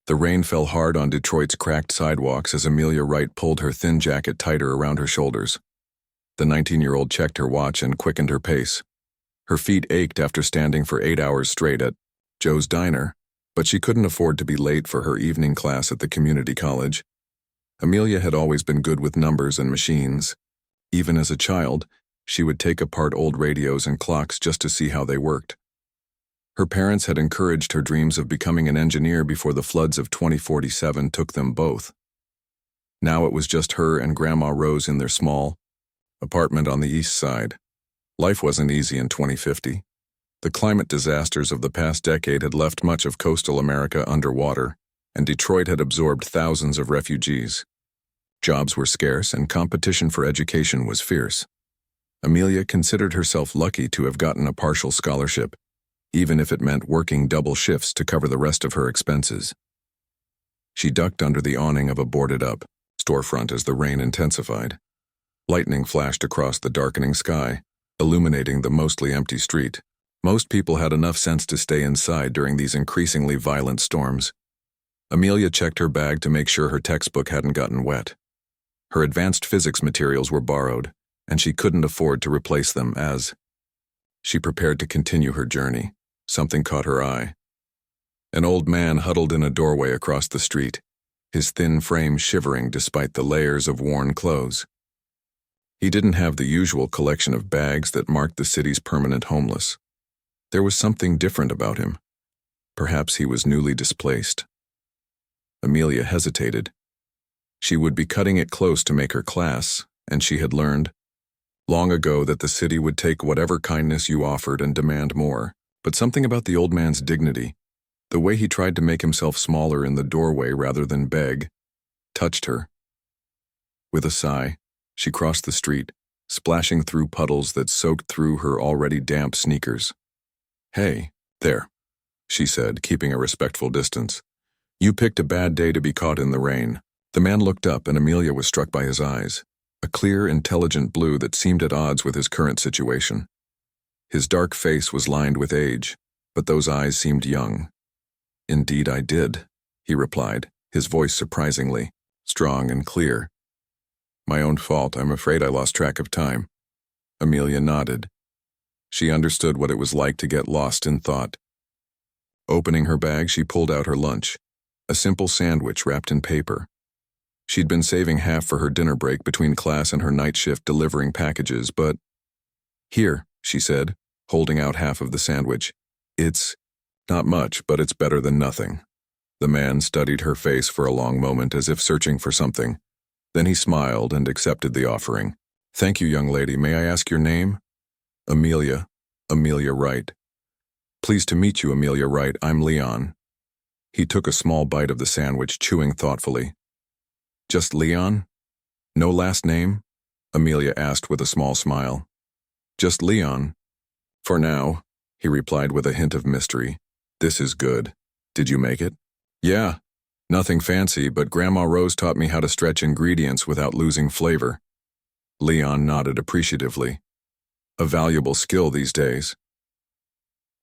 The rain fell hard on Detroit's cracked sidewalks as Amelia Wright pulled her thin jacket tighter around her shoulders. The 19-year-old checked her watch and quickened her pace. Her feet ached after standing for 8 hours straight at Joe's Diner, but she couldn't afford to be late for her evening class at the community college. Amelia had always been good with numbers and machines. Even as a child, she would take apart old radios and clocks just to see how they worked. Her parents had encouraged her dreams of becoming an engineer before the floods of 2047 took them both. Now it was just her and Grandma Rose in their small apartment on the east side. Life wasn't easy in 2050. The climate disasters of the past decade had left much of coastal America underwater, and Detroit had absorbed thousands of refugees. Jobs were scarce and competition for education was fierce. Amelia considered herself lucky to have gotten a partial scholarship, even if it meant working double shifts to cover the rest of her expenses. She ducked under the awning of a boarded-up storefront as the rain intensified. Lightning flashed across the darkening sky, illuminating the mostly empty street. Most people had enough sense to stay inside during these increasingly violent storms. Amelia checked her bag to make sure her textbook hadn't gotten wet. Her advanced physics materials were borrowed, and she couldn't afford to replace them as she prepared to continue her journey. Something caught her eye. An old man huddled in a doorway across the street, his thin frame shivering despite the layers of worn clothes. He didn't have the usual collection of bags that marked the city's permanent homeless. There was something different about him. Perhaps he was newly displaced. Amelia hesitated. She would be cutting it close to make her class, and she had learned long ago that the city would take whatever kindness you offered and demand more. But something about the old man's dignity, the way he tried to make himself smaller in the doorway rather than beg, touched her. With a sigh, she crossed the street, splashing through puddles that soaked through her already damp sneakers. "Hey, there," she said, keeping a respectful distance. "You picked a bad day to be caught in the rain." The man looked up and Amelia was struck by his eyes, a clear, intelligent blue that seemed at odds with his current situation. His dark face was lined with age, but those eyes seemed young. "Indeed I did," he replied, his voice surprisingly strong and clear. "My own fault. I'm afraid I lost track of time." Amelia nodded. She understood what it was like to get lost in thought. Opening her bag, she pulled out her lunch, a simple sandwich wrapped in paper. She'd been saving half for her dinner break between class and her night shift delivering packages, but "Here," she said, holding out half of the sandwich. "It's not much, but it's better than nothing." The man studied her face for a long moment as if searching for something. Then he smiled and accepted the offering. "Thank you, young lady. May I ask your name?" "Amelia. Amelia Wright." "Pleased to meet you, Amelia Wright. I'm Leon." He took a small bite of the sandwich, chewing thoughtfully. "Just Leon? No last name?" Amelia asked with a small smile. "Just Leon. For now," he replied with a hint of mystery. "This is good. Did you make it?" "Yeah. Nothing fancy, but Grandma Rose taught me how to stretch ingredients without losing flavor." Leon nodded appreciatively. A valuable skill these days.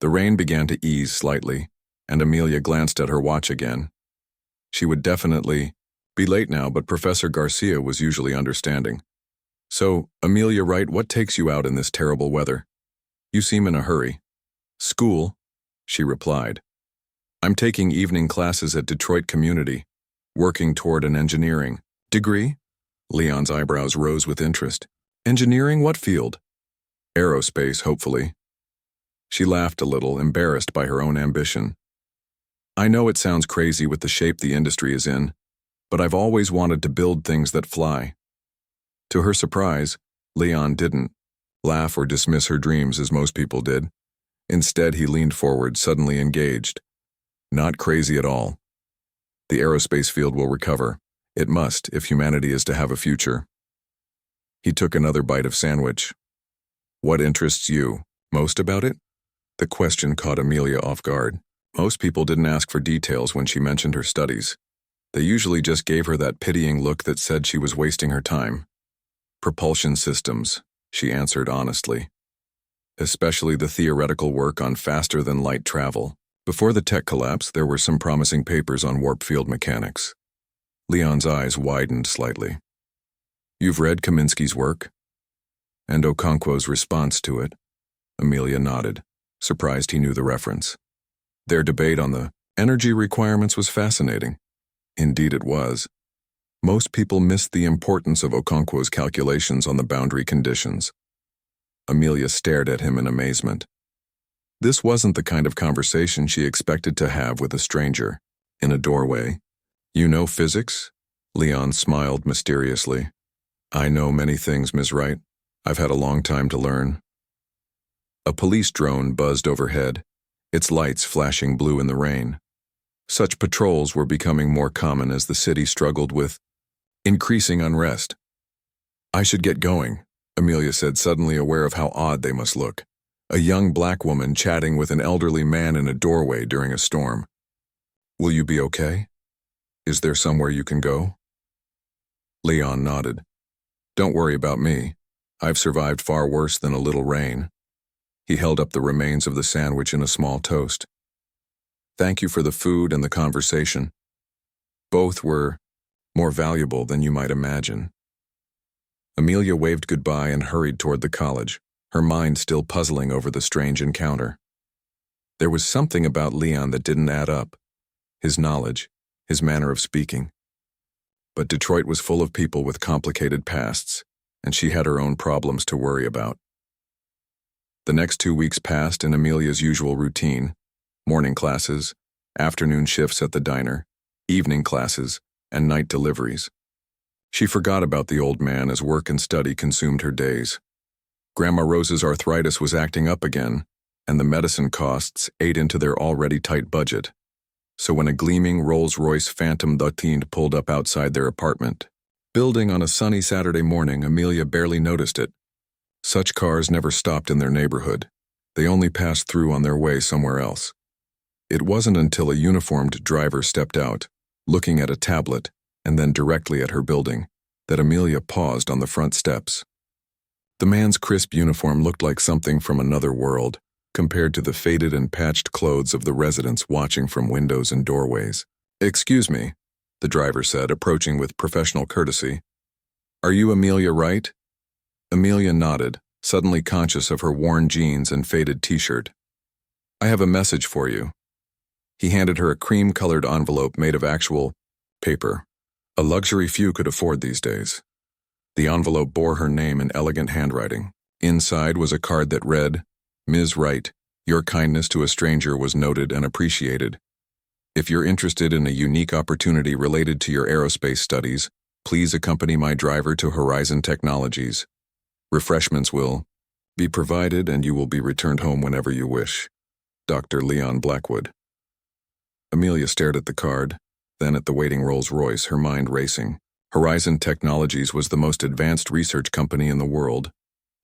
The rain began to ease slightly, and Amelia glanced at her watch again. She would definitely be late now, but Professor Garcia was usually understanding. "So, Amelia Wright, what takes you out in this terrible weather? You seem in a hurry." "School," she replied. "I'm taking evening classes at Detroit Community, working toward an engineering degree." Leon's eyebrows rose with interest. "Engineering? What field?" "Aerospace, hopefully." She laughed a little, embarrassed by her own ambition. "I know it sounds crazy with the shape the industry is in, but I've always wanted to build things that fly." To her surprise, Leon didn't laugh or dismiss her dreams as most people did. Instead, he leaned forward, suddenly engaged. "Not crazy at all. The aerospace field will recover. It must, if humanity is to have a future." He took another bite of sandwich. "What interests you most about it?" The question caught Amelia off guard. Most people didn't ask for details when she mentioned her studies. They usually just gave her that pitying look that said she was wasting her time. "Propulsion systems," she answered honestly. "Especially the theoretical work on faster-than-light travel." Before the tech collapse, there were some promising papers on warp field mechanics. Leon's eyes widened slightly. You've read Kaminsky's work? And Okonkwo's response to it? Amelia nodded, surprised he knew the reference. Their debate on the energy requirements was fascinating. Indeed it was. Most people missed the importance of Okonkwo's calculations on the boundary conditions. Amelia stared at him in amazement. This wasn't the kind of conversation she expected to have with a stranger, in a doorway. You know physics? Leon smiled mysteriously. I know many things, Ms. Wright. I've had a long time to learn. A police drone buzzed overhead, its lights flashing blue in the rain. Such patrols were becoming more common as the city struggled with increasing unrest. I should get going, Amelia said, suddenly aware of how odd they must look. A young black woman chatting with an elderly man in a doorway during a storm. Will you be okay? Is there somewhere you can go? Leon nodded. Don't worry about me. I've survived far worse than a little rain. He held up the remains of the sandwich in a small toast. Thank you for the food and the conversation. Both were more valuable than you might imagine. Amelia waved goodbye and hurried toward the college, her mind still puzzling over the strange encounter. There was something about Leon that didn't add up. His knowledge, his manner of speaking. But Detroit was full of people with complicated pasts, and she had her own problems to worry about. The next 2 weeks passed in Amelia's usual routine: morning classes, afternoon shifts at the diner, evening classes, and night deliveries. She forgot about the old man as work and study consumed her days. Grandma Rose's arthritis was acting up again, and the medicine costs ate into their already tight budget. So when a gleaming Rolls-Royce Phantom 13 pulled up outside their apartment building on a sunny Saturday morning, Amelia barely noticed it. Such cars never stopped in their neighborhood. They only passed through on their way somewhere else. It wasn't until a uniformed driver stepped out, looking at a tablet and then directly at her building, that Amelia paused on the front steps. The man's crisp uniform looked like something from another world, compared to the faded and patched clothes of the residents watching from windows and doorways. Excuse me, the driver said, approaching with professional courtesy. Are you Amelia Wright? Amelia nodded, suddenly conscious of her worn jeans and faded t-shirt. I have a message for you. He handed her a cream-colored envelope made of actual paper, a luxury few could afford these days. The envelope bore her name in elegant handwriting. Inside was a card that read, Ms. Wright, your kindness to a stranger was noted and appreciated. If you're interested in a unique opportunity related to your aerospace studies, please accompany my driver to Horizon Technologies. Refreshments will be provided and you will be returned home whenever you wish. Dr. Leon Blackwood. Amelia stared at the card, then at the waiting Rolls-Royce, her mind racing. Horizon Technologies was the most advanced research company in the world,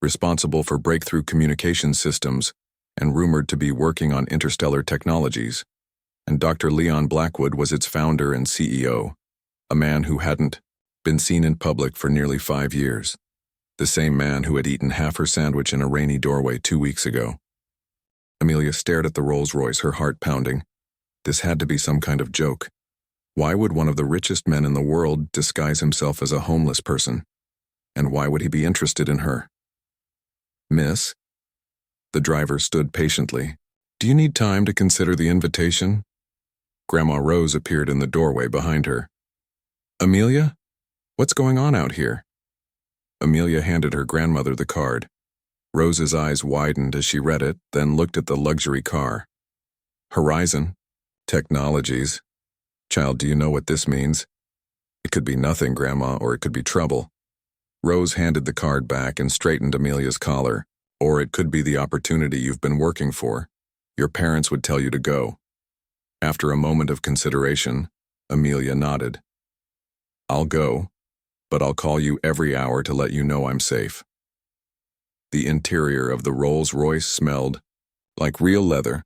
responsible for breakthrough communication systems and rumored to be working on interstellar technologies. And Dr. Leon Blackwood was its founder and CEO, a man who hadn't been seen in public for nearly 5 years. The same man who had eaten half her sandwich in a rainy doorway 2 weeks ago. Amelia stared at the Rolls-Royce, her heart pounding. This had to be some kind of joke. Why would one of the richest men in the world disguise himself as a homeless person? And why would he be interested in her? Miss? The driver stood patiently. Do you need time to consider the invitation? Grandma Rose appeared in the doorway behind her. Amelia? What's going on out here? Amelia handed her grandmother the card. Rose's eyes widened as she read it, then looked at the luxury car. Horizon Technologies. Child, do you know what this means? It could be nothing, Grandma, or it could be trouble. Rose handed the card back and straightened Amelia's collar. Or it could be the opportunity you've been working for. Your parents would tell you to go. After a moment of consideration, Amelia nodded. I'll go, but I'll call you every hour to let you know I'm safe. The interior of the Rolls-Royce smelled like real leather,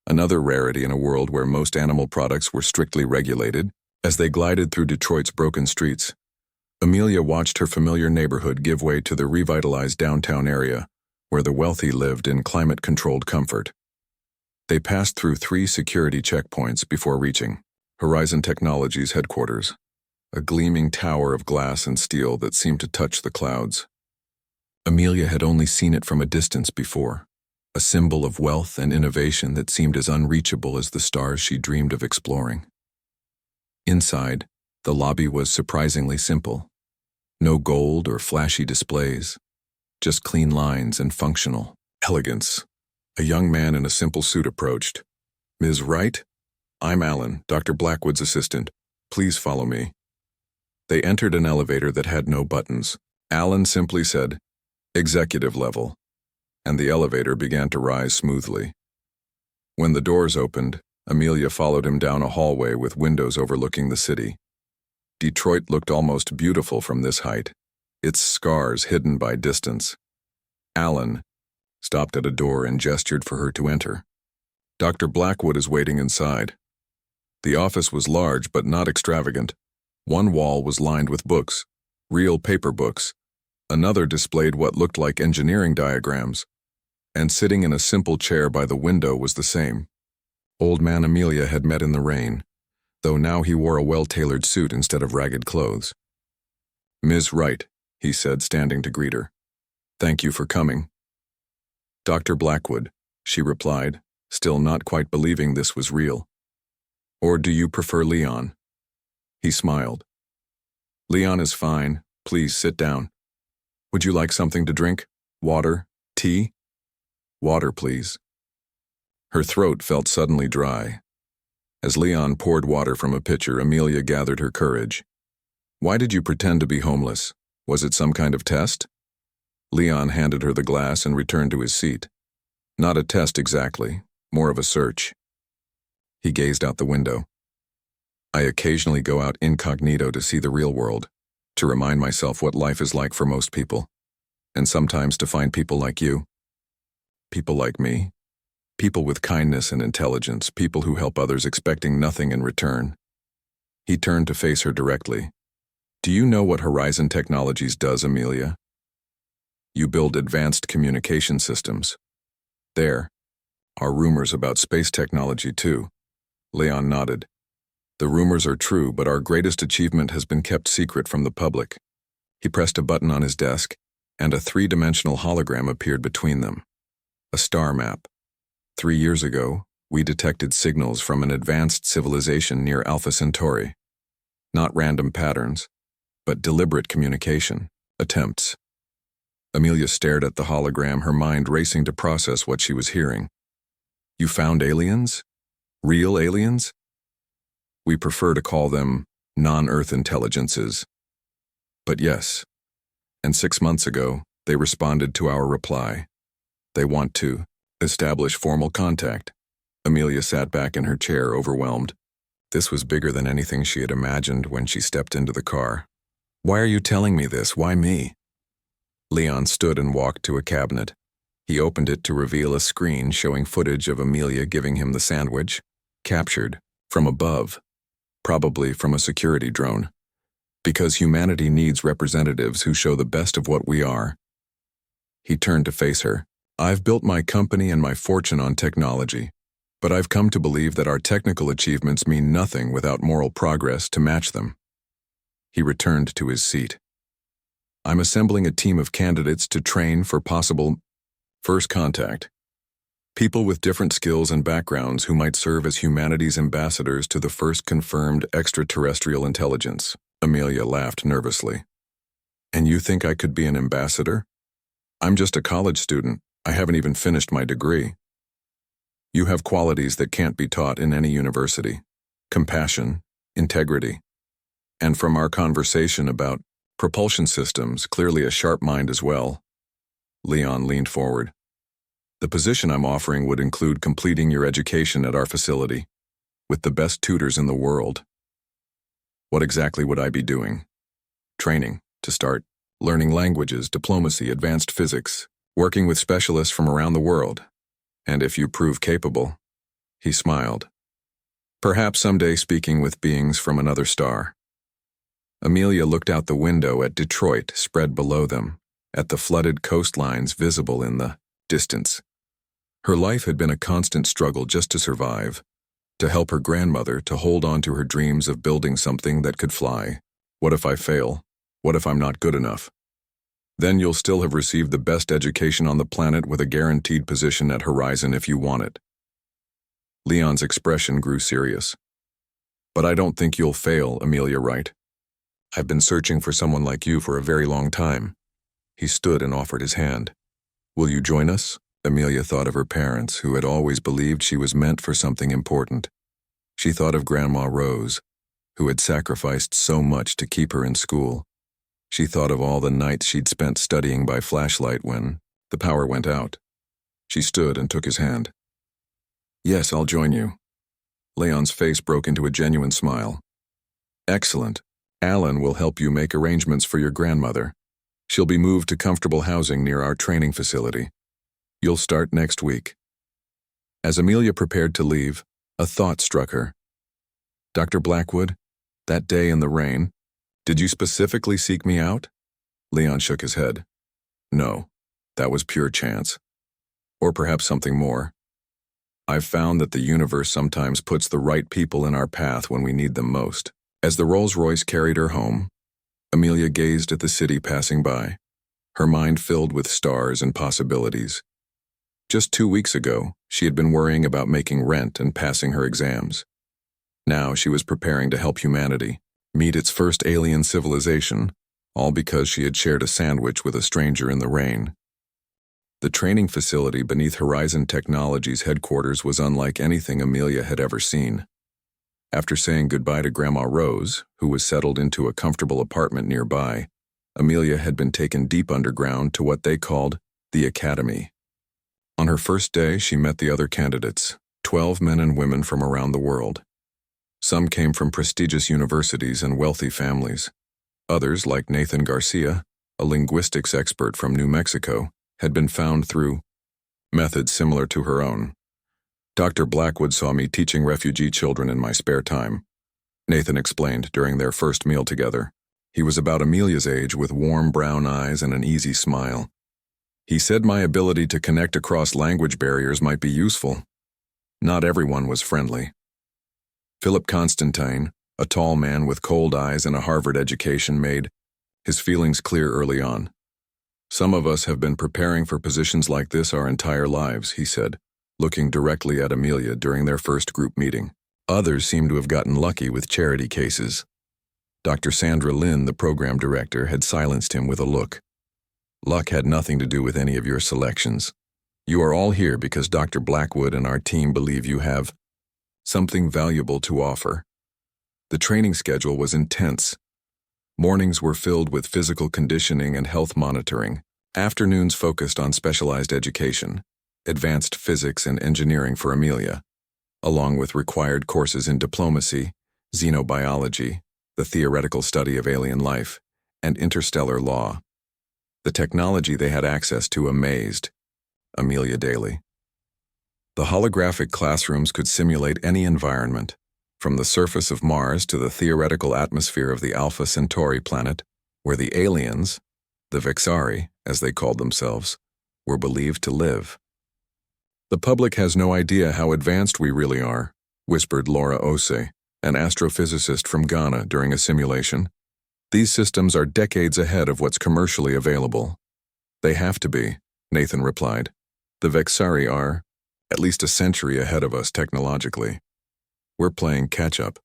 another rarity in a world where most animal products were strictly regulated. As they glided through Detroit's broken streets, Amelia watched her familiar neighborhood give way to the revitalized downtown area, where the wealthy lived in climate-controlled comfort. They passed through 3 security checkpoints before reaching Horizon Technologies headquarters, a gleaming tower of glass and steel that seemed to touch the clouds. Amelia had only seen it from a distance before, a symbol of wealth and innovation that seemed as unreachable as the stars she dreamed of exploring. Inside, the lobby was surprisingly simple. No gold or flashy displays, just clean lines and functional elegance. A young man in a simple suit approached. "Ms. Wright? I'm Alan, Dr. Blackwood's assistant. Please follow me." They entered an elevator that had no buttons. Alan simply said, "Executive level," and the elevator began to rise smoothly. When the doors opened, Amelia followed him down a hallway with windows overlooking the city. Detroit looked almost beautiful from this height, its scars hidden by distance. Alan stopped at a door and gestured for her to enter. "Dr. Blackwood is waiting inside." The office was large but not extravagant. One wall was lined with books, real paper books. Another displayed what looked like engineering diagrams. And sitting in a simple chair by the window was the same. Old man Amelia had met in the rain, though now he wore a well-tailored suit instead of ragged clothes. "Ms. Wright," he said, standing to greet her. "Thank you for coming." "Dr. Blackwood," she replied, still not quite believing this was real. "Or do you prefer Leon?" He smiled. "Leon is fine. Please sit down. Would you like something to drink? Water? Tea?" "Water, please." Her throat felt suddenly dry. As Leon poured water from a pitcher, Amelia gathered her courage. "Why did you pretend to be homeless? Was it some kind of test?" Leon handed her the glass and returned to his seat. "Not a test exactly, more of a search." He gazed out the window. "I occasionally go out incognito to see the real world, to remind myself what life is like for most people, and sometimes to find people like you. People like me. People with kindness and intelligence, people who help others expecting nothing in return." He turned to face her directly. "Do you know what Horizon Technologies does, Amelia?" "You build advanced communication systems." "There are rumors about space technology too." Leon nodded. "The rumors are true, but our greatest achievement has been kept secret from the public." He pressed a button on his desk, and a 3-dimensional hologram appeared between them. A star map. 3 years ago, we detected signals from an advanced civilization near Alpha Centauri. Not random patterns, but deliberate communication attempts. Amelia stared at the hologram, her mind racing to process what she was hearing. "You found aliens? Real aliens?" "We prefer to call them non-Earth intelligences. But yes. And 6 months ago, they responded to our reply. They want to establish formal contact." Amelia sat back in her chair, overwhelmed. This was bigger than anything she had imagined when she stepped into the car. "Why are you telling me this? Why me?" Leon stood and walked to a cabinet. He opened it to reveal a screen showing footage of Amelia giving him the sandwich, captured from above, probably from a security drone. "Because humanity needs representatives who show the best of what we are." He turned to face her. "I've built my company and my fortune on technology, but I've come to believe that our technical achievements mean nothing without moral progress to match them." He returned to his seat. "I'm assembling a team of candidates to train for possible first contact. People with different skills and backgrounds who might serve as humanity's ambassadors to the first confirmed extraterrestrial intelligence." Amelia laughed nervously. "And you think I could be an ambassador? I'm just a college student. I haven't even finished my degree." "You have qualities that can't be taught in any university. Compassion, integrity. And from our conversation about propulsion systems, clearly a sharp mind as well." Leon leaned forward. "The position I'm offering would include completing your education at our facility, with the best tutors in the world." "What exactly would I be doing?" "Training, to start. Learning languages, diplomacy, advanced physics, working with specialists from around the world. And if you prove capable," he smiled, "perhaps someday speaking with beings from another star." Amelia looked out the window at Detroit spread below them, at the flooded coastlines visible in the distance. Her life had been a constant struggle just to survive, to help her grandmother to hold on to her dreams of building something that could fly. What if I fail? What if I'm not good enough? Then you'll still have received the best education on the planet with a guaranteed position at Horizon if you want it. Leon's expression grew serious. But I don't think you'll fail, Amelia Wright. I've been searching for someone like you for a very long time. He stood and offered his hand. Will you join us? Amelia thought of her parents, who had always believed she was meant for something important. She thought of Grandma Rose, who had sacrificed so much to keep her in school. She thought of all the nights she'd spent studying by flashlight when the power went out. She stood and took his hand. Yes, I'll join you. Leon's face broke into a genuine smile. Excellent. Alan will help you make arrangements for your grandmother. She'll be moved to comfortable housing near our training facility. You'll start next week. As Amelia prepared to leave, a thought struck her. Dr. Blackwood, that day in the rain, did you specifically seek me out? Leon shook his head. No, that was pure chance. Or perhaps something more. I've found that the universe sometimes puts the right people in our path when we need them most. As the Rolls-Royce carried her home, Amelia gazed at the city passing by, her mind filled with stars and possibilities. Just 2 weeks ago, she had been worrying about making rent and passing her exams. Now she was preparing to help humanity meet its first alien civilization, all because she had shared a sandwich with a stranger in the rain. The training facility beneath Horizon Technologies headquarters was unlike anything Amelia had ever seen. After saying goodbye to Grandma Rose, who was settled into a comfortable apartment nearby, Amelia had been taken deep underground to what they called the Academy. On her first day, she met the other candidates, 12 men and women from around the world. Some came from prestigious universities and wealthy families. Others, like Nathan Garcia, a linguistics expert from New Mexico, had been found through methods similar to her own. Dr. Blackwood saw me teaching refugee children in my spare time, Nathan explained during their first meal together. He was about Amelia's age with warm brown eyes and an easy smile. He said my ability to connect across language barriers might be useful. Not everyone was friendly. Philip Constantine, a tall man with cold eyes and a Harvard education, made his feelings clear early on. Some of us have been preparing for positions like this our entire lives, he said, looking directly at Amelia during their first group meeting. Others seem to have gotten lucky with charity cases. Dr. Sandra Lynn, the program director, had silenced him with a look. Luck had nothing to do with any of your selections. You are all here because Dr. Blackwood and our team believe you have something valuable to offer. The training schedule was intense. Mornings were filled with physical conditioning and health monitoring. Afternoons focused on specialized education, advanced physics and engineering for Amelia, along with required courses in diplomacy, xenobiology, the theoretical study of alien life, and interstellar law. The technology they had access to amazed Amelia daily. The holographic classrooms could simulate any environment, from the surface of Mars to the theoretical atmosphere of the Alpha Centauri planet, where the aliens, the Vexari, as they called themselves, were believed to live. The public has no idea how advanced we really are, whispered Laura Ose, an astrophysicist from Ghana during a simulation. These systems are decades ahead of what's commercially available. They have to be, Nathan replied. The Vexari are at least a century ahead of us technologically. We're playing catch-up.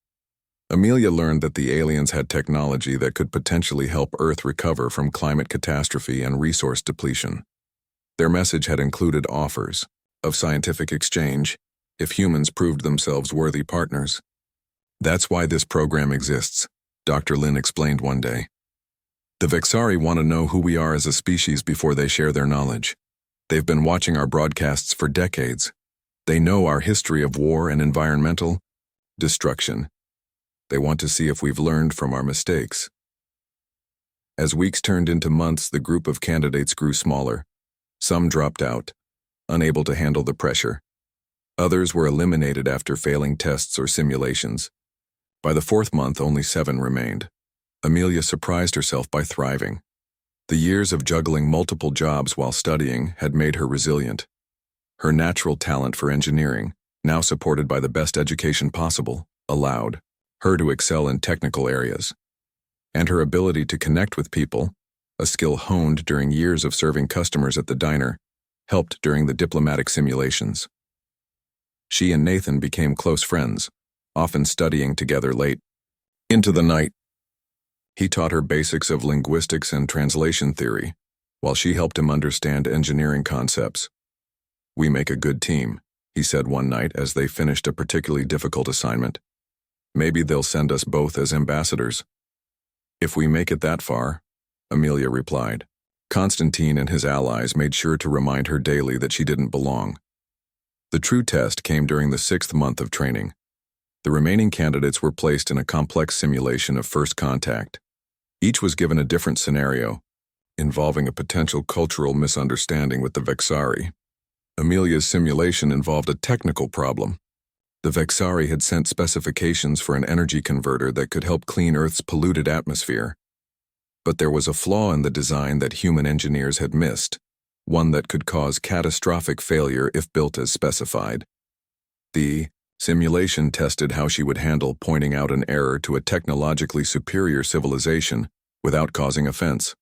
Amelia learned that the aliens had technology that could potentially help Earth recover from climate catastrophe and resource depletion. Their message had included offers of scientific exchange if humans proved themselves worthy partners. That's why this program exists, Dr. Lin explained one day. The Vexari want to know who we are as a species before they share their knowledge. They've been watching our broadcasts for decades. They know our history of war and environmental destruction. They want to see if we've learned from our mistakes. As weeks turned into months, the group of candidates grew smaller. Some dropped out, unable to handle the pressure. Others were eliminated after failing tests or simulations. By the 4th month, only 7 remained. Amelia surprised herself by thriving. The years of juggling multiple jobs while studying had made her resilient. Her natural talent for engineering, now supported by the best education possible, allowed her to excel in technical areas. And her ability to connect with people, a skill honed during years of serving customers at the diner, helped during the diplomatic simulations. She and Nathan became close friends, often studying together late into the night. He taught her basics of linguistics and translation theory, while she helped him understand engineering concepts. "We make a good team," he said one night as they finished a particularly difficult assignment. "Maybe they'll send us both as ambassadors." "If we make it that far," Amelia replied. Constantine and his allies made sure to remind her daily that she didn't belong. The true test came during the 6th month of training. The remaining candidates were placed in a complex simulation of first contact. Each was given a different scenario, involving a potential cultural misunderstanding with the Vexari. Amelia's simulation involved a technical problem. The Vexari had sent specifications for an energy converter that could help clean Earth's polluted atmosphere. But there was a flaw in the design that human engineers had missed, one that could cause catastrophic failure if built as specified. The simulation tested how she would handle pointing out an error to a technologically superior civilization without causing offense.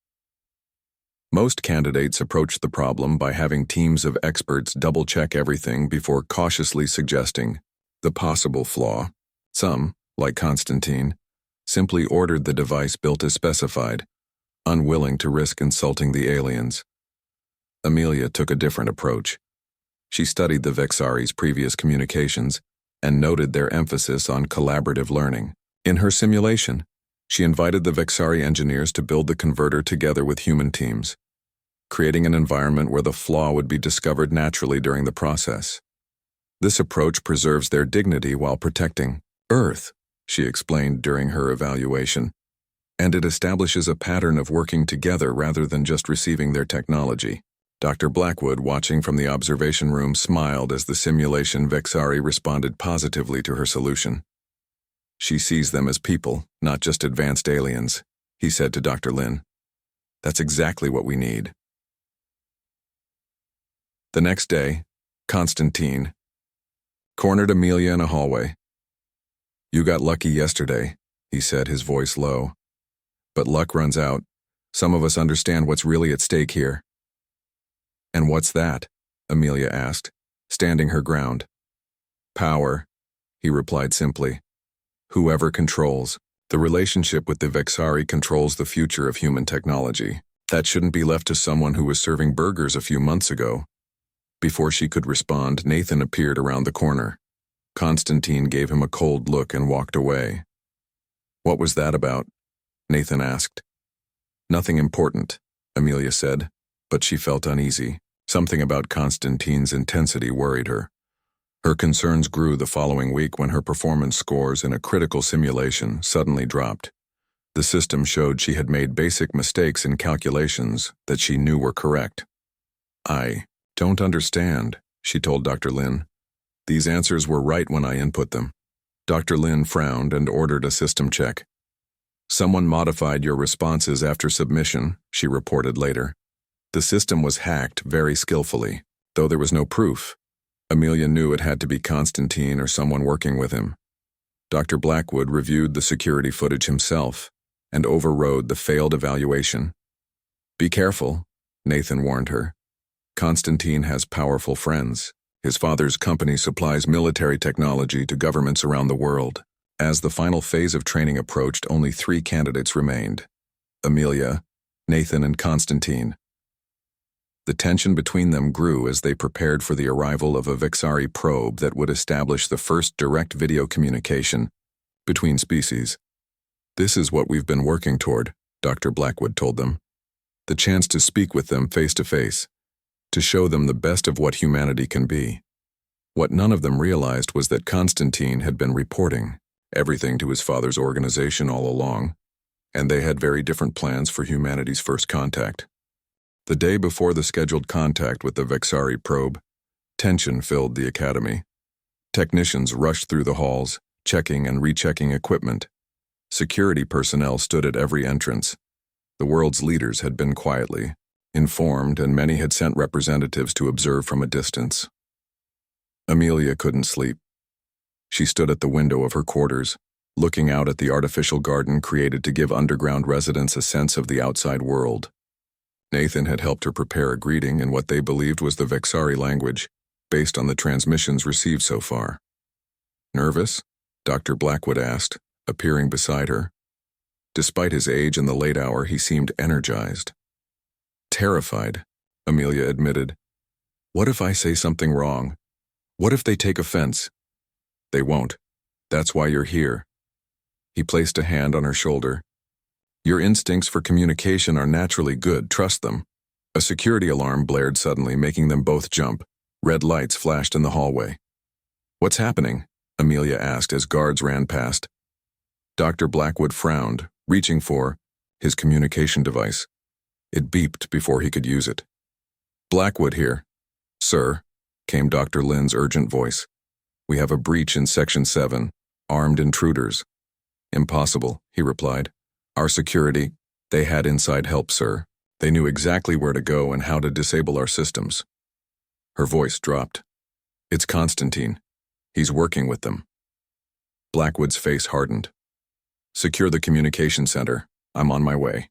Most candidates approached the problem by having teams of experts double-check everything before cautiously suggesting the possible flaw. Some, like Constantine, simply ordered the device built as specified, unwilling to risk insulting the aliens. Amelia took a different approach. She studied the Vexari's previous communications and noted their emphasis on collaborative learning. In her simulation, she invited the Vexari engineers to build the converter together with human teams, creating an environment where the flaw would be discovered naturally during the process. This approach preserves their dignity while protecting Earth, she explained during her evaluation, and it establishes a pattern of working together rather than just receiving their technology. Dr. Blackwood, watching from the observation room, smiled as the simulation Vexari responded positively to her solution. "She sees them as people, not just advanced aliens," he said to Dr. Lin. "That's exactly what we need." The next day, Constantine cornered Amelia in a hallway. "You got lucky yesterday," he said, his voice low. "But luck runs out. Some of us understand what's really at stake here." "And what's that?" Amelia asked, standing her ground. "Power," he replied simply. "Whoever controls. The relationship with the Vexari controls the future of human technology. That shouldn't be left to someone who was serving burgers a few months ago." Before she could respond, Nathan appeared around the corner. Constantine gave him a cold look and walked away. "What was that about?" Nathan asked. "Nothing important," Amelia said, but she felt uneasy. Something about Constantine's intensity worried her. Her concerns grew the following week when her performance scores in a critical simulation suddenly dropped. The system showed she had made basic mistakes in calculations that she knew were correct. "I don't understand," she told Dr. Lin. "These answers were right when I input them." Dr. Lin frowned and ordered a system check. "Someone modified your responses after submission," she reported later. The system was hacked very skillfully, though there was no proof. Amelia knew it had to be Constantine or someone working with him. Dr. Blackwood reviewed the security footage himself and overrode the failed evaluation. "Be careful," Nathan warned her. "Constantine has powerful friends. His father's company supplies military technology to governments around the world." As the final phase of training approached, only 3 candidates remained: Amelia, Nathan, and Constantine. The tension between them grew as they prepared for the arrival of a Vexari probe that would establish the first direct video communication between species. "This is what we've been working toward," Dr. Blackwood told them. "The chance to speak with them face to face, to show them the best of what humanity can be." What none of them realized was that Constantine had been reporting everything to his father's organization all along, and they had very different plans for humanity's first contact. The day before the scheduled contact with the Vexari probe, tension filled the academy. Technicians rushed through the halls, checking and rechecking equipment. Security personnel stood at every entrance. The world's leaders had been quietly informed, and many had sent representatives to observe from a distance. Amelia couldn't sleep. She stood at the window of her quarters, looking out at the artificial garden created to give underground residents a sense of the outside world. Nathan had helped her prepare a greeting in what they believed was the Vexari language, based on the transmissions received so far. Nervous? Dr. Blackwood asked, appearing beside her. Despite his age and the late hour, he seemed energized. Terrified, Amelia admitted. What if I say something wrong? What if they take offense? They won't. That's why you're here. He placed a hand on her shoulder. Your instincts for communication are naturally good, trust them. A security alarm blared suddenly, making them both jump. Red lights flashed in the hallway. What's happening? Amelia asked as guards ran past. Dr. Blackwood frowned, reaching for his communication device. It beeped before he could use it. Blackwood here. Sir, came Dr. Lynn's urgent voice. We have a breach in Section 7. Armed intruders. Impossible, he replied. Our security, they had inside help, sir. They knew exactly where to go and how to disable our systems. Her voice dropped. It's Constantine. He's working with them. Blackwood's face hardened. Secure the communication center. I'm on my way.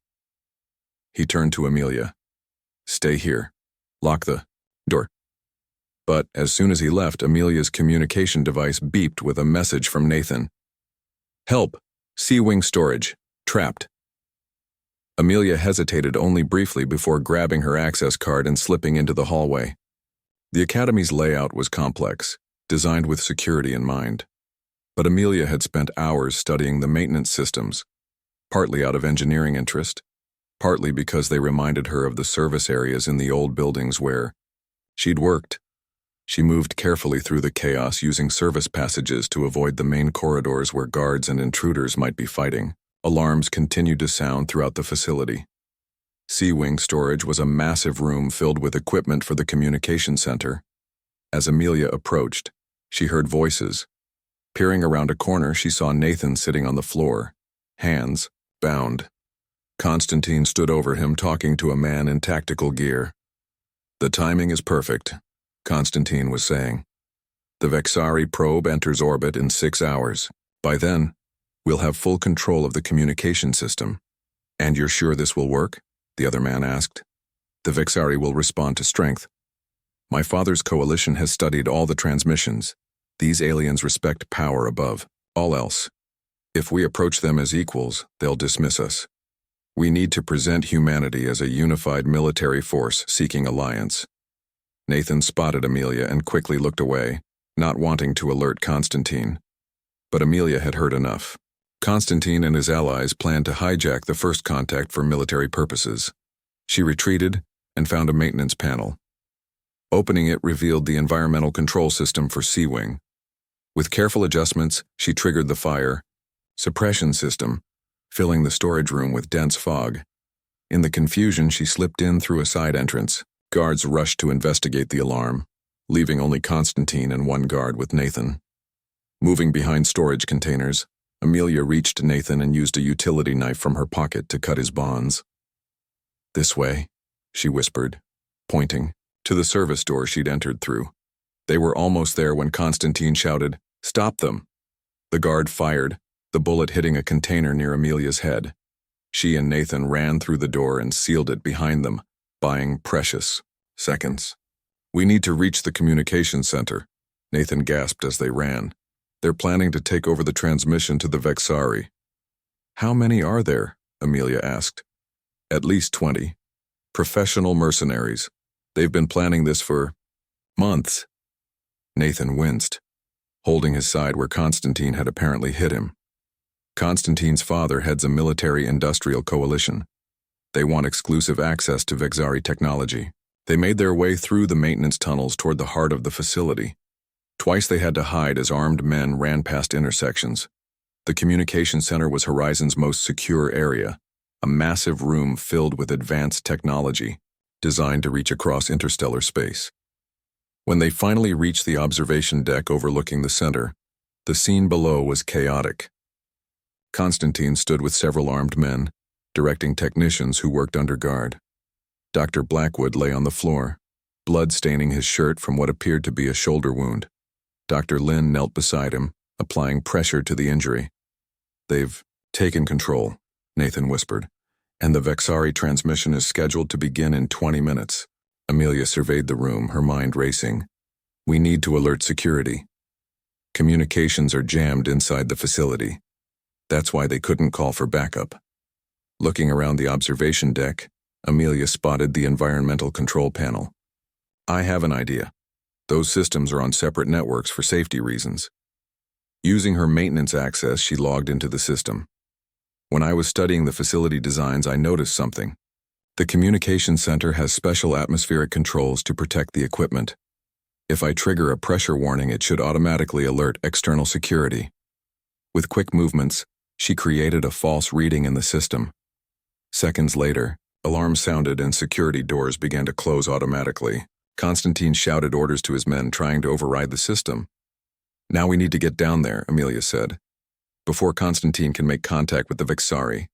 He turned to Amelia. Stay here. Lock the door. But as soon as he left, Amelia's communication device beeped with a message from Nathan. Help! C-Wing storage. Trapped. Amelia hesitated only briefly before grabbing her access card and slipping into the hallway. The academy's layout was complex, designed with security in mind. But Amelia had spent hours studying the maintenance systems, partly out of engineering interest, partly because they reminded her of the service areas in the old buildings where she'd worked. She moved carefully through the chaos using service passages to avoid the main corridors where guards and intruders might be fighting. Alarms continued to sound throughout the facility. C-Wing storage was a massive room filled with equipment for the communication center. As Amelia approached, she heard voices. Peering around a corner, she saw Nathan sitting on the floor, hands bound. Constantine stood over him talking to a man in tactical gear. The timing is perfect, Constantine was saying. The Vexari probe enters orbit in 6 hours. By then, we'll have full control of the communication system. And you're sure this will work? The other man asked. The Vexari will respond to strength. My father's coalition has studied all the transmissions. These aliens respect power above all else. If we approach them as equals, they'll dismiss us. We need to present humanity as a unified military force seeking alliance. Nathan spotted Amelia and quickly looked away, not wanting to alert Constantine. But Amelia had heard enough. Constantine and his allies planned to hijack the first contact for military purposes. She retreated and found a maintenance panel. Opening it revealed the environmental control system for C-Wing. With careful adjustments, she triggered the fire suppression system, filling the storage room with dense fog. In the confusion, she slipped in through a side entrance. Guards rushed to investigate the alarm, leaving only Constantine and one guard with Nathan. Moving behind storage containers, Amelia reached Nathan and used a utility knife from her pocket to cut his bonds. This way, she whispered, pointing to the service door she'd entered through. They were almost there when Constantine shouted, "Stop them!" The guard fired, the bullet hitting a container near Amelia's head. She and Nathan ran through the door and sealed it behind them, buying precious seconds. We need to reach the communication center, Nathan gasped as they ran. They're planning to take over the transmission to the Vexari. How many are there? Amelia asked. At least 20. Professional mercenaries. They've been planning this for months. Nathan winced, holding his side where Constantine had apparently hit him. Constantine's father heads a military-industrial coalition. They want exclusive access to Vexari technology. They made their way through the maintenance tunnels toward the heart of the facility. Twice they had to hide as armed men ran past intersections. The communication center was Horizon's most secure area, a massive room filled with advanced technology, designed to reach across interstellar space. When they finally reached the observation deck overlooking the center, the scene below was chaotic. Constantine stood with several armed men, directing technicians who worked under guard. Dr. Blackwood lay on the floor, blood staining his shirt from what appeared to be a shoulder wound. Dr. Lin knelt beside him, applying pressure to the injury. "They've taken control," Nathan whispered, "and the Vexari transmission is scheduled to begin in 20 minutes. Amelia surveyed the room, her mind racing. "We need to alert security. Communications are jammed inside the facility. That's why they couldn't call for backup." Looking around the observation deck, Amelia spotted the environmental control panel. "I have an idea. Those systems are on separate networks for safety reasons." Using her maintenance access, she logged into the system. "When I was studying the facility designs, I noticed something. The communication center has special atmospheric controls to protect the equipment. If I trigger a pressure warning, it should automatically alert external security." With quick movements, she created a false reading in the system. Seconds later, alarms sounded and security doors began to close automatically. Constantine shouted orders to his men, trying to override the system. "Now we need to get down there," Amelia said. Before Constantine can make contact with the Vexari,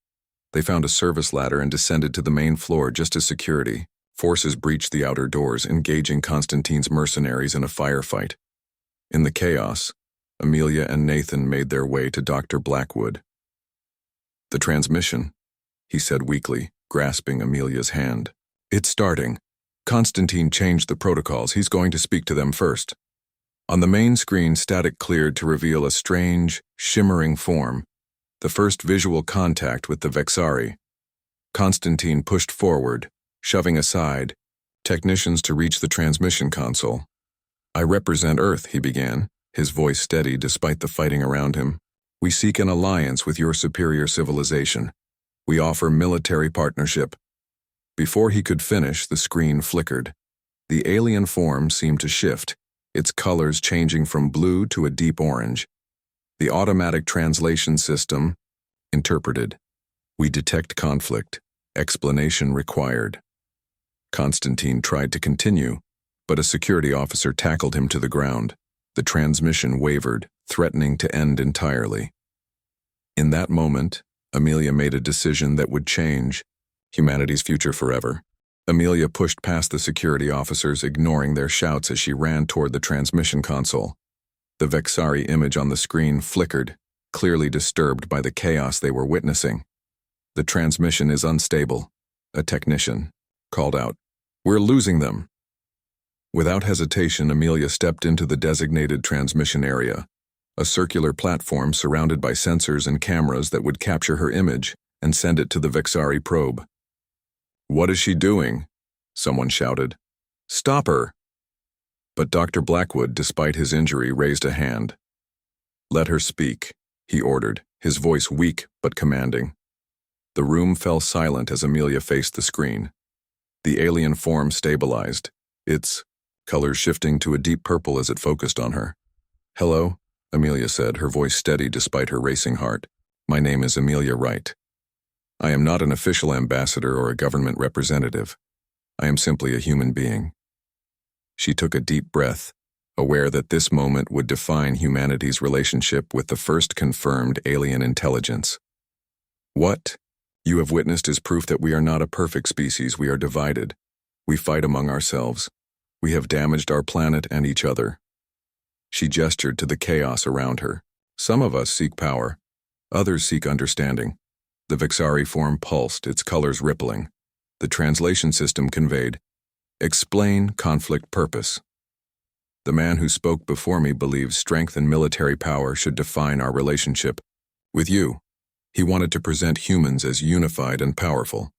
they found a service ladder and descended to the main floor just as security forces breached the outer doors, engaging Constantine's mercenaries in a firefight. In the chaos, Amelia and Nathan made their way to Dr. Blackwood. "The transmission," he said weakly, grasping Amelia's hand. "It's starting. Constantine changed the protocols. He's going to speak to them first." On the main screen, static cleared to reveal a strange, shimmering form, the first visual contact with the Vexari. Constantine pushed forward, shoving aside technicians to reach the transmission console. "I represent Earth," he began, his voice steady despite the fighting around him. "We seek an alliance with your superior civilization. We offer military partnership." Before he could finish, the screen flickered. The alien form seemed to shift, its colors changing from blue to a deep orange. The automatic translation system interpreted. "We detect conflict. Explanation required." Constantine tried to continue, but a security officer tackled him to the ground. The transmission wavered, threatening to end entirely. In that moment, Amelia made a decision that would change humanity's future forever. Amelia pushed past the security officers, ignoring their shouts as she ran toward the transmission console. The Vexari image on the screen flickered, clearly disturbed by the chaos they were witnessing. "The transmission is unstable," a technician called out. "We're losing them." Without hesitation, Amelia stepped into the designated transmission area, a circular platform surrounded by sensors and cameras that would capture her image and send it to the Vexari probe. "What is she doing?" someone shouted. "Stop her!" But Dr. Blackwood, despite his injury, raised a hand. "Let her speak," he ordered, his voice weak but commanding. The room fell silent as Amelia faced the screen. The alien form stabilized, its colors shifting to a deep purple as it focused on her. "Hello," Amelia said, her voice steady despite her racing heart. "My name is Amelia Wright. I am not an official ambassador or a government representative. I am simply a human being." She took a deep breath, aware that this moment would define humanity's relationship with the first confirmed alien intelligence. "What you have witnessed is proof that we are not a perfect species. We are divided. We fight among ourselves. We have damaged our planet and each other." She gestured to the chaos around her. "Some of us seek power. Others seek understanding." The Vexari form pulsed, its colors rippling. The translation system conveyed, "Explain conflict purpose." "The man who spoke before me believes strength and military power should define our relationship with you. He wanted to present humans as unified and powerful."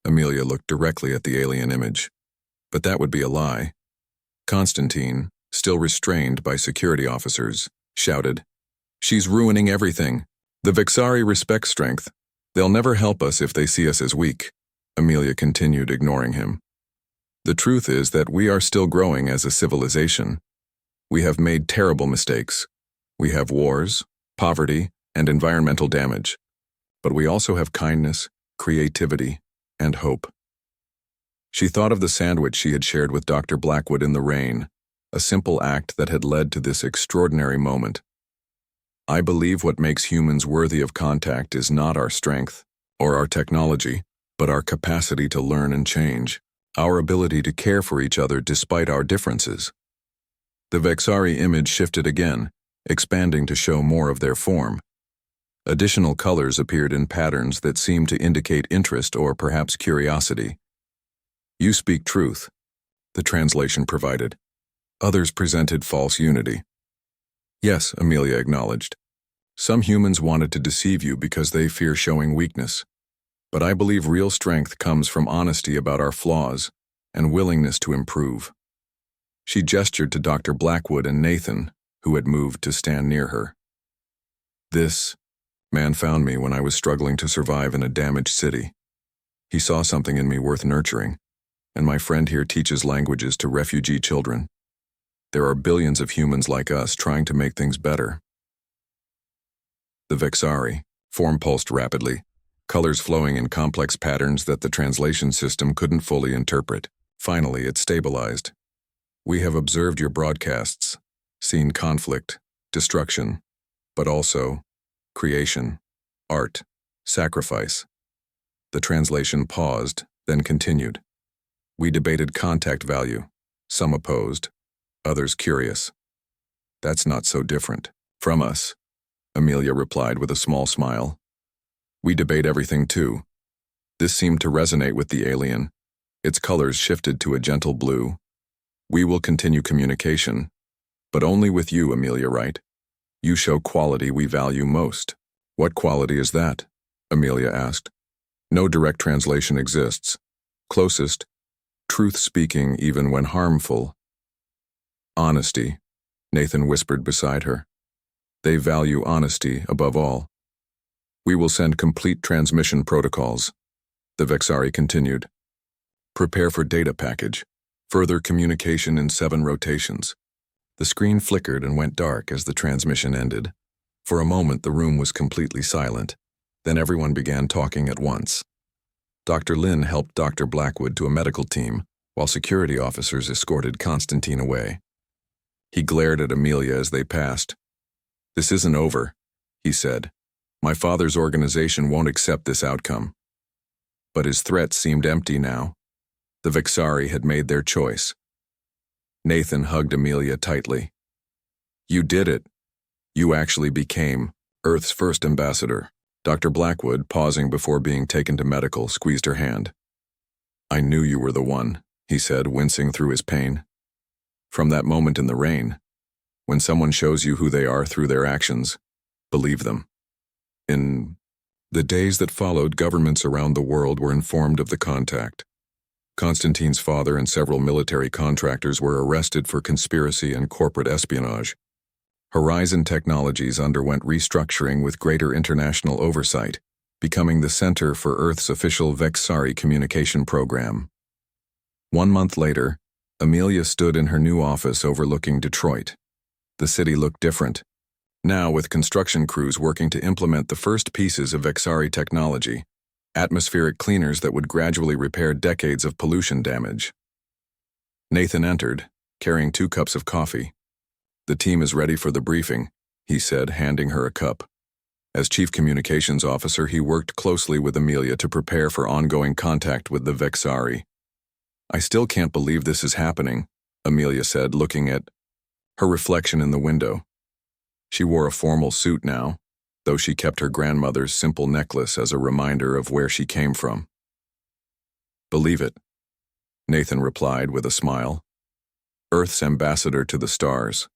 Amelia looked directly at the alien image. But that would be a lie. Constantine, still restrained by security officers, shouted, "She's ruining everything. The Vexari respect strength. They'll never help us if they see us as weak." Amelia continued, ignoring him. "The truth is that we are still growing as a civilization. We have made terrible mistakes. We have wars, poverty, and environmental damage. But we also have kindness, creativity, and hope." She thought of the sandwich she had shared with Dr. Blackwood in the rain, a simple act that had led to this extraordinary moment. "I believe what makes humans worthy of contact is not our strength or our technology, but our capacity to learn and change, our ability to care for each other despite our differences." The Vexari image shifted again, expanding to show more of their form. Additional colors appeared in patterns that seemed to indicate interest or perhaps curiosity. "You speak truth," the translation provided. Others presented false unity. "Yes," Amelia acknowledged. "Some humans wanted to deceive you because they fear showing weakness. But I believe real strength comes from honesty about our flaws and willingness to improve." She gestured to Dr. Blackwood and Nathan, who had moved to stand near her. "This man found me when I was struggling to survive in a damaged city. He saw something in me worth nurturing, and my friend here teaches languages to refugee children. There are billions of humans like us trying to make things better." The Vexari form pulsed rapidly, colors flowing in complex patterns that the translation system couldn't fully interpret. Finally, it stabilized. "We have observed your broadcasts, seen conflict, destruction, but also creation, art, sacrifice." The translation paused, then continued. "We debated contact value, some opposed, others curious. That's not so different from us," Amelia replied with a small smile. "We debate everything too." This seemed to resonate with the alien. Its colors shifted to a gentle blue. "We will continue communication, but only with you, Amelia Wright. You show quality we value most." "What quality is that?" Amelia asked. "No direct translation exists. Closest, truth speaking even when harmful." "Honesty," Nathan whispered beside her. "They value honesty above all." "We will send complete transmission protocols," the Vexari continued. "Prepare for data package. Further communication in 7 rotations." The screen flickered and went dark as the transmission ended. For a moment, the room was completely silent. Then everyone began talking at once. Dr. Lin helped Dr. Blackwood to a medical team, while security officers escorted Constantine away. He glared at Amelia as they passed. "This isn't over," he said. "My father's organization won't accept this outcome." But his threat seemed empty now. The Vexari had made their choice. Nathan hugged Amelia tightly. "You did it. You actually became Earth's first ambassador." Dr. Blackwood, pausing before being taken to medical, squeezed her hand. "I knew you were the one," he said, wincing through his pain. "From that moment in the rain, when someone shows you who they are through their actions, believe them." In the days that followed, governments around the world were informed of the contact. Constantine's father and several military contractors were arrested for conspiracy and corporate espionage. Horizon Technologies underwent restructuring with greater international oversight, becoming the center for Earth's official Vexari communication program. 1 month later, Amelia stood in her new office overlooking Detroit. The city looked different, now with construction crews working to implement the first pieces of Vexari technology, atmospheric cleaners that would gradually repair decades of pollution damage. Nathan entered, carrying 2 cups of coffee. "The team is ready for the briefing," he said, handing her a cup. As Chief Communications Officer, he worked closely with Amelia to prepare for ongoing contact with the Vexari. "I still can't believe this is happening," Amelia said, looking at her reflection in the window. She wore a formal suit now, though she kept her grandmother's simple necklace as a reminder of where she came from. "Believe it," Nathan replied with a smile. "Earth's ambassador to the stars."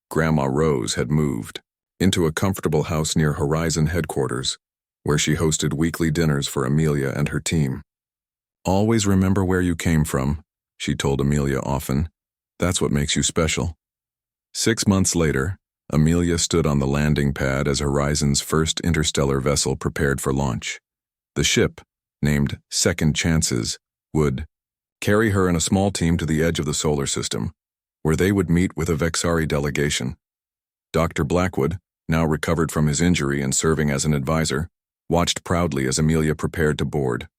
Grandma Rose had moved into a comfortable house near Horizon headquarters, where she hosted weekly dinners for Amelia and her team. "Always remember where you came from," she told Amelia often. "That's what makes you special." 6 months later, Amelia stood on the landing pad as Horizon's first interstellar vessel prepared for launch. The ship, named Second Chances, would carry her and a small team to the edge of the solar system, where they would meet with a Vexari delegation. Dr. Blackwood, now recovered from his injury and serving as an advisor, watched proudly as Amelia prepared to board.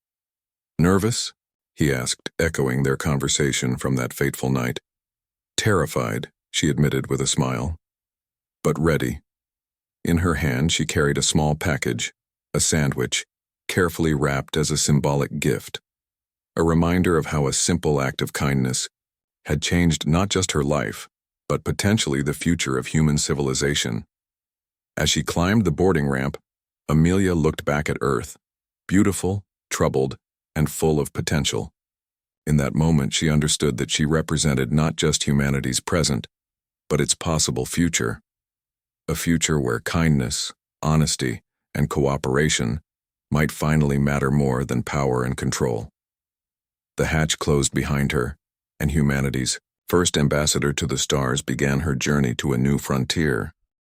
"Nervous?" he asked, echoing their conversation from that fateful night. "Terrified," she admitted with a smile. "But ready." In her hand she carried a small package, a sandwich, carefully wrapped as a symbolic gift. A reminder of how a simple act of kindness had changed not just her life, but potentially the future of human civilization. As she climbed the boarding ramp, Amelia looked back at Earth, beautiful, troubled, and full of potential. In that moment, she understood that she represented not just humanity's present, but its possible future. A future where kindness, honesty, and cooperation might finally matter more than power and control. The hatch closed behind her, and humanity's first ambassador to the stars began her journey to a new frontier.